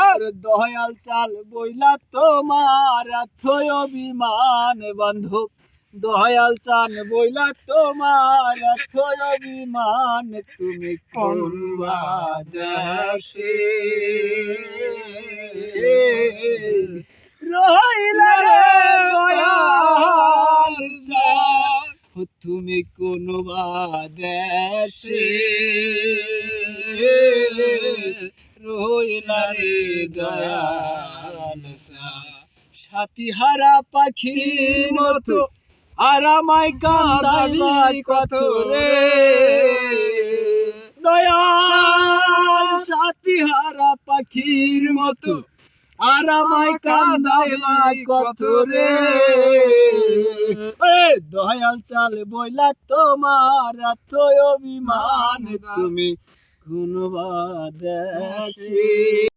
আর দয়াল চাল বইলা তোমার থয় বিমান বন্ধু, দয়াল চান বইলা তোমার থয় বিমান, তুমি কোন দেশে রহিলা রে দয়াল চান, তুমি কোন দেশে রহিলা রে দয়াল চান। সাথীহারা পাখির মতো আর আমায় কান্দাই কত রে দয়াল, সাথীহারা পাখির মতো আর আমায় কান্দাই কত রে দয়াল চাল বইলা তোমার থয় বিমান, তুমি কোন দেশে।